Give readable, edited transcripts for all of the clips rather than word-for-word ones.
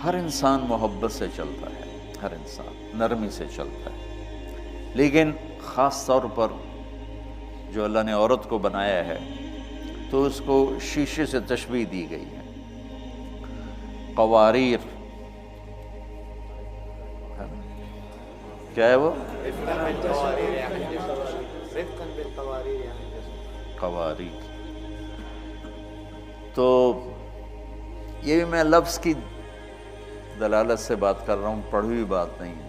ہر انسان محبت سے چلتا ہے، ہر انسان نرمی سے چلتا ہے، لیکن خاص طور پر جو اللہ نے عورت کو بنایا ہے تو اس کو شیشے سے تشبیہ دی گئی ہے۔ قواریر کیا ہے وہ؟ قواریر۔ تو یہ بھی میں لفظ کی دلالت سے بات کر رہا ہوں، پڑھی ہوئی بات نہیں ہے۔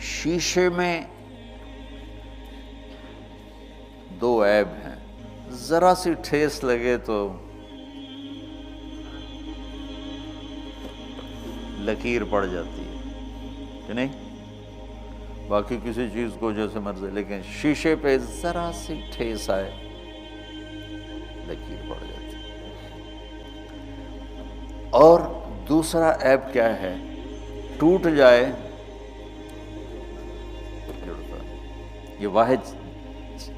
شیشے میں دو عیب ہیں، ذرا سی ٹھیس لگے تو لکیر پڑ جاتی ہے کہ نہیں؟ باقی کسی چیز کو جیسے مرضی، لیکن شیشے پہ ذرا سی ٹھیس آئے لکیر پڑ جاتی ہے۔ اور دوسرا عیب کیا ہے؟ ٹوٹ جائے جڑتا ہے۔ یہ واحد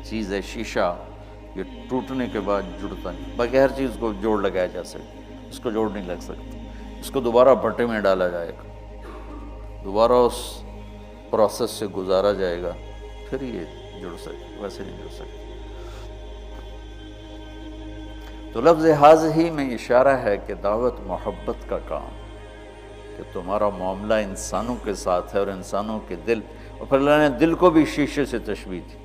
چیز ہے شیشہ، یہ ٹوٹنے کے بعد جڑتا نہیں، باقی ہر چیز کو جوڑ لگایا جا سکتا، اس کو جوڑ نہیں لگ سکتا، اس کو دوبارہ بھٹے میں ڈالا جائے گا، دوبارہ اس پروسیس سے گزارا جائے گا، پھر یہ جڑ سکے، ویسے نہیں جڑ سکتا۔ تو لفظ حاضی میں اشارہ ہے کہ دعوت محبت کا کام، کہ تمہارا معاملہ انسانوں کے ساتھ ہے اور انسانوں کے دل، اور پھر اللہ نے دل کو بھی شیشے سے تشبیہ دی۔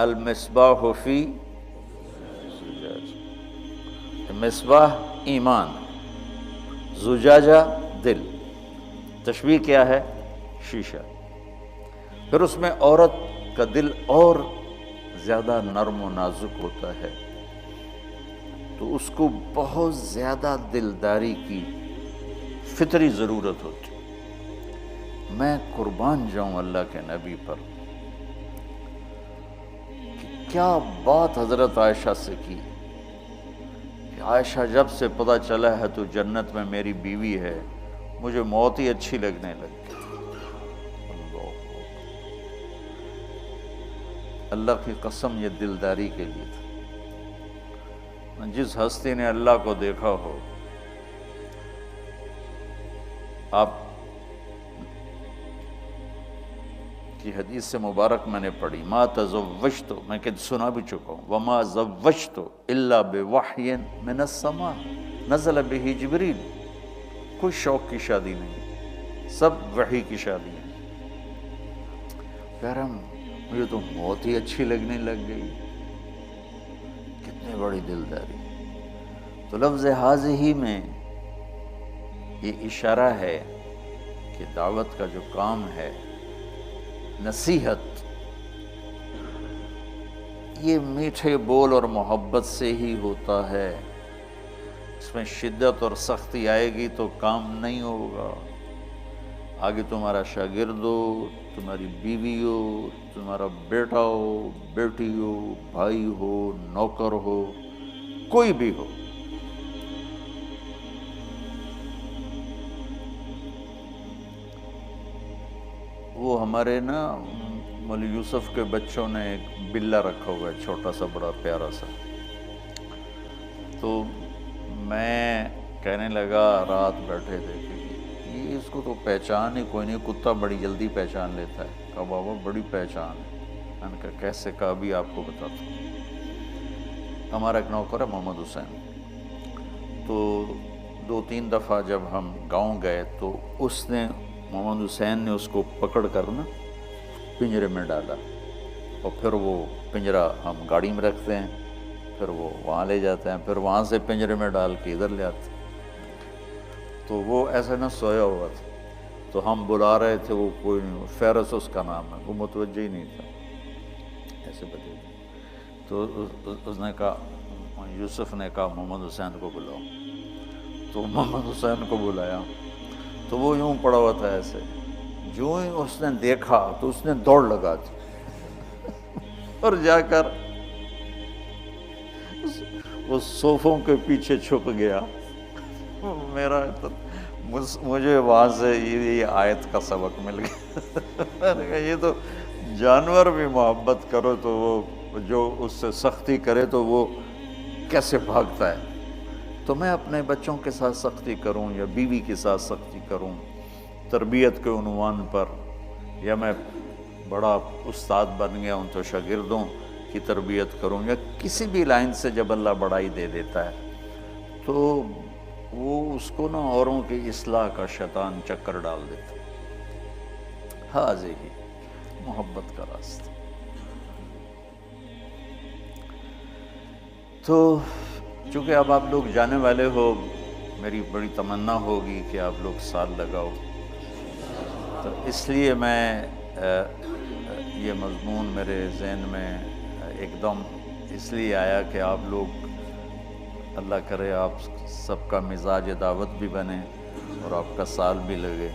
المصباح فی زجاجہ، مصباح ایمان، زجاجہ دل، تشبیہ کیا ہے؟ شیشہ۔ پھر اس میں عورت کا دل اور زیادہ نرم و نازک ہوتا ہے، تو اس کو بہت زیادہ دلداری کی فطری ضرورت ہوتی۔ میں قربان جاؤں اللہ کے نبی پر کہ کیا بات حضرت عائشہ سے کی کہ عائشہ جب سے پتہ چلا ہے تو جنت میں میری بیوی ہے، مجھے موت ہی اچھی لگنے لگ گئی۔ اللہ کی قسم یہ دلداری کے لیے تھا۔ جس ہستی نے اللہ کو دیکھا ہو، آپ کی حدیث سے مبارک میں نے پڑھی، ما تزوجت، میں کہ سنا بھی چکا ہوں، وما زوجت الا بوحی من السماء نزل به جبریل، کوئی شوق کی شادی نہیں، سب وحی کی شادی ہے۔ کہہ رہا مجھے تو موت ہی اچھی لگنے لگ گئی، کتنی بڑی دلداری۔ تو لفظ حاضی میں یہ اشارہ ہے کہ دعوت کا جو کام ہے، نصیحت، یہ میٹھے بول اور محبت سے ہی ہوتا ہے۔ اس میں شدت اور سختی آئے گی تو کام نہیں ہوگا۔ آگے تمہارا شاگرد ہو، تمہاری بیوی ہو، تمہارا بیٹا ہو، بیٹی ہو، بھائی ہو، نوکر ہو، کوئی بھی ہو، وہ ہمارے نا مولوی یوسف کے بچوں نے ایک بلہ رکھا ہوا ہے، چھوٹا سا بڑا پیارا سا، تو میں کہنے لگا، رات بیٹھے تھے کہ یہ اس کو تو پہچان ہی کوئی نہیں، کتا بڑی جلدی پہچان لیتا ہے۔ کہا بابا بڑی پہچان ہے۔ میں نے کہا کیسے؟ کہا بھی آپ کو بتاتا ہوں۔ ہمارا ایک نوکر ہے محمد حسین، تو 2-3 دفعہ جب ہم گاؤں گئے تو اس نے، محمد حسین نے اس کو پکڑ کر نا پنجرے میں ڈالا، اور پھر وہ پنجرہ ہم گاڑی میں رکھتے ہیں، پھر وہ وہاں لے جاتے ہیں، پھر وہاں سے پنجرے میں ڈال کے ادھر لے آتے ہیں۔ تو وہ ایسا نہ سویا ہوا تھا، تو ہم بلا رہے تھے، وہ کوئی نہیں، فیرس اس کا نام ہے، وہ متوجہ ہی نہیں تھا، ایسے بتے تھے۔ تو اس نے کہا، یوسف نے کہا محمد حسین کو بلاؤ، تو محمد حسین کو بلایا، تو وہ یوں پڑا ہوا تھا ایسے، جو ہی اس نے دیکھا تو اس نے دوڑ لگا دی اور جا کر اس صوفوں کے پیچھے چھپ گیا۔ مجھے وہاں سے یہ آیت کا سبق مل گیا۔ میں نے کہا یہ تو جانور بھی محبت کرو تو وہ جو اس سے سختی کرے تو وہ کیسے بھاگتا ہے. تو میں اپنے بچوں کے ساتھ سختی کروں یا بیوی کے ساتھ سختی کروں تربیت کے عنوان پر، یا میں بڑا استاد بن گیا ہوں تو شاگردوں کی تربیت کروں، یا کسی بھی لائن سے جب اللہ بڑائی دے دیتا ہے تو وہ اس کو نا اوروں کی اصلاح کا شیطان چکر ڈال دیتا. ہی محبت کا راستہ. تو چونکہ اب آپ لوگ جانے والے ہو، میری بڑی تمنا ہوگی کہ آپ لوگ سال لگاؤ، تو اس لیے میں یہ مضمون میرے ذہن میں ایک دم اس لیے آیا کہ آپ لوگ، اللہ کرے آپ سب کا مزاج دعوت بھی بنے اور آپ کا سال بھی لگے.